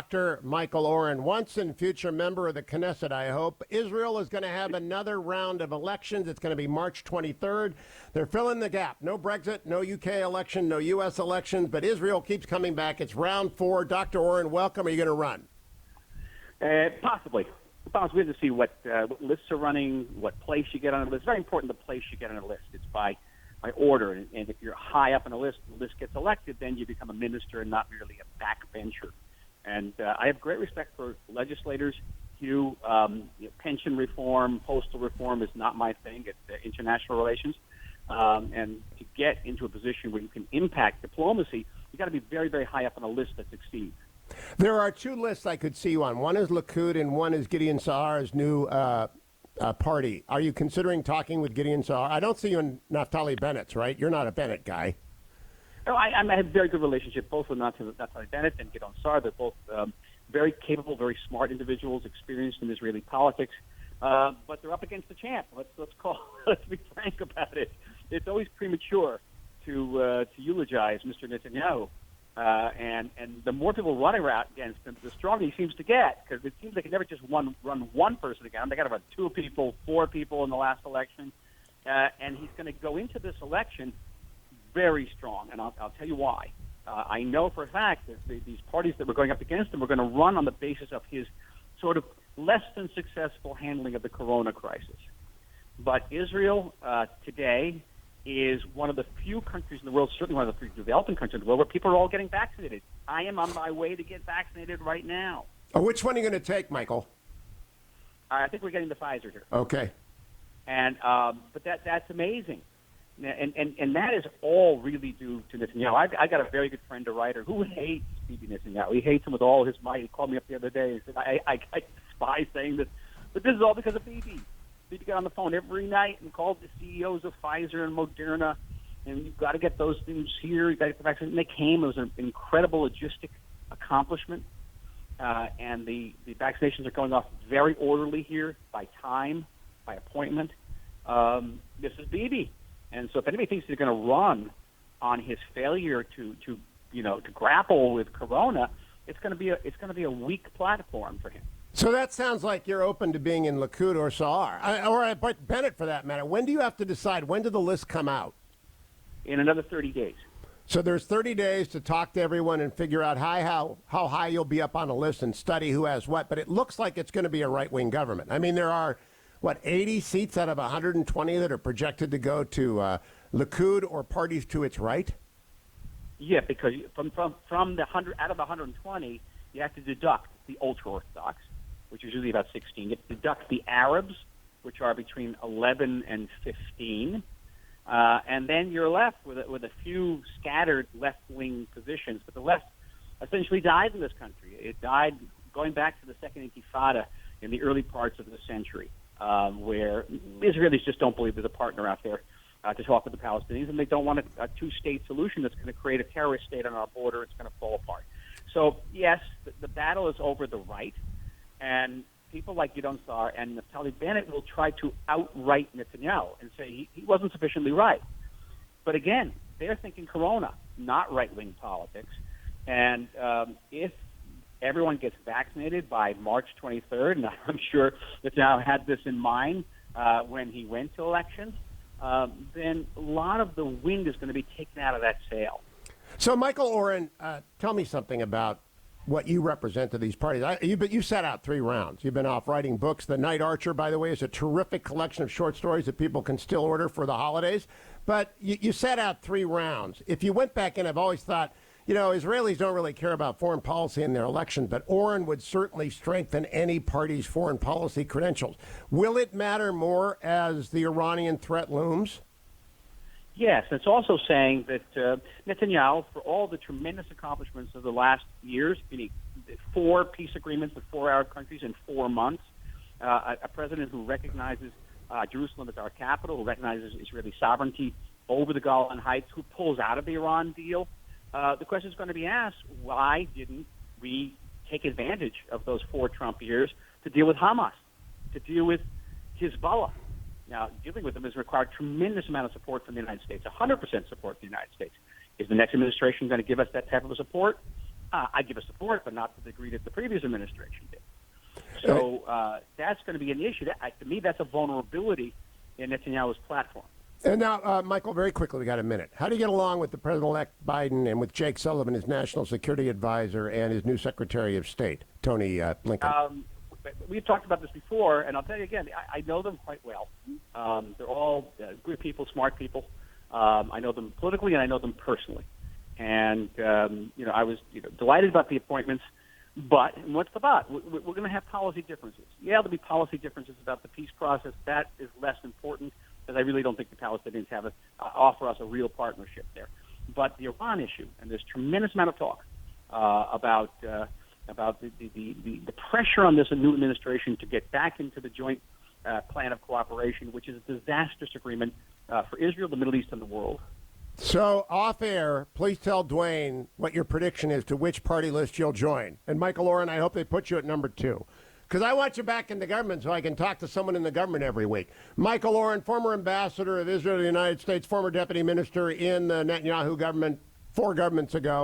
Dr. Michael Oren, once and future member of the Knesset, I hope. Israel is going to have another round of elections. It's going to be March 23rd. They're filling the gap. No Brexit, no UK election, no U.S. elections, but Israel keeps coming back. It's round 4. Dr. Oren, welcome. Are you going to run? Possibly. We have to see what lists are running, what place you get on a list. It's very important the place you get on a list. It's by order. And if you're high up on the list gets elected, then you become a minister and not merely a backbencher. And I have great respect for legislators. Hugh, pension reform, postal reform is not my thing. It's international relations. And to get into a position where you can impact diplomacy, you got to be very, very high up on a list that succeeds. There are two lists I could see you on. One is Likud and one is Gideon Sahar's new party. Are you considering talking with Gideon Sahar? I don't see you in Naftali Bennett's, right? You're not a Bennett guy. No, I have a very good relationship both with Naftali Bennett and Gideon Sahar. They're both very capable, very smart individuals, experienced in Israeli politics. But they're up against the champ. Let's be frank about it. It's always premature to eulogize Mr. Netanyahu. And the more people running around against him, the stronger he seems to get, because it seems like he never just run one person against him. They got to run 2 people, 4 people in the last election. And he's going to go into this election very strong, and I'll tell you why. I know for a fact that these parties that were going up against him were going to run on the basis of his sort of less than successful handling of the corona crisis. But Israel today is one of the few countries in the world, certainly one of the few developing countries in the world, where people are all getting vaccinated. I am on my way to get vaccinated right now. Oh, which one are you going to take, Michael? I think we're getting the Pfizer here. Okay. And but that's amazing. And that is all really due to Netanyahu. I got a very good friend, a writer, who hates Bibi Netanyahu. He hates him with all his might. He called me up the other day and said, I despise saying this, but this is all because of Bibi. Bibi got on the phone every night and called the CEOs of Pfizer and Moderna, and you've got to get those things here. You've got to get the vaccine. And they came. It was an incredible logistic accomplishment. And the vaccinations are going off very orderly here, by time, by appointment. This is Bibi. And so if anybody thinks they're going to run on his failure to grapple with corona, it's going to be a weak platform for him. So that sounds like you're open to being in Likud or Sahar, or Bennett for that matter. When do you have to decide? When do the lists come out? In another 30 days. So there's 30 days to talk to everyone and figure out how high you'll be up on a list and study who has what. But it looks like it's going to be a right-wing government. I mean, there are 80 seats out of 120 that are projected to go to Likud or parties to its right? Yeah, because from the 100 out of the 120, you have to deduct the ultra-Orthodox, which is usually about 16. You have to deduct the Arabs, which are between 11 and 15. And then you're left with a few scattered left-wing positions. But the left essentially died in this country. It died going back to the Second Intifada in the early parts of the century, where Israelis just don't believe there's a partner out there to talk with the Palestinians, and they don't want a two-state solution that's going to create a terrorist state on our border. It's going to fall apart. So, yes, the battle is over the right, and people like Gideon Sahar and Naftali Bennett will try to outright Netanyahu and say he wasn't sufficiently right. But again, they're thinking corona, not right-wing politics. And if everyone gets vaccinated by March 23rd, and I'm sure Netanyahu had this in mind when he went to elections, then a lot of the wind is going to be taken out of that sail. So, Michael Oren, tell me something about what you represent to these parties. You sat out 3 rounds. You've been off writing books. The Night Archer, by the way, is a terrific collection of short stories that people can still order for the holidays. But you sat out 3 rounds. If you went back in, I've always thought, Israelis don't really care about foreign policy in their elections, but Oren would certainly strengthen any party's foreign policy credentials. Will it matter more as the Iranian threat looms? Yes, it's also saying that Netanyahu, for all the tremendous accomplishments of the last years, 4 peace agreements with 4 Arab countries in 4 months, a president who recognizes Jerusalem as our capital, who recognizes Israeli sovereignty over the Golan Heights, who pulls out of the Iran deal, the question is going to be asked, why didn't we take advantage of those 4 Trump years to deal with Hamas, to deal with Hezbollah? Now, dealing with them has required tremendous amount of support from the United States, 100% support from the United States. Is the next administration going to give us that type of support? I give a support, but not to the degree that the previous administration did. So that's going to be an issue. To me, that's a vulnerability in Netanyahu's platform. And now, Michael, very quickly, we got a minute. How do you get along with the President-elect Biden and with Jake Sullivan, his national security advisor, and his new Secretary of State, Tony Blinken? We've talked about this before, and I'll tell you again, I know them quite well. They're all good people, smart people. I know them politically, and I know them personally. And, I was delighted about the appointments. But what's the but? We're going to have policy differences. Yeah, there'll be policy differences about the peace process. That is less important, because I really don't think the Palestinians offer us a real partnership there. But the Iran issue, and there's tremendous amount of talk about the pressure on this new administration to get back into the joint plan of cooperation, which is a disastrous agreement for Israel, the Middle East, and the world. So, off air, please tell Dwayne what your prediction is to which party list you'll join. And Michael Oren, I hope they put you at number 2. Because I want you back in the government so I can talk to someone in the government every week. Michael Oren, former ambassador of Israel to the United States, former deputy minister in the Netanyahu government 4 governments ago.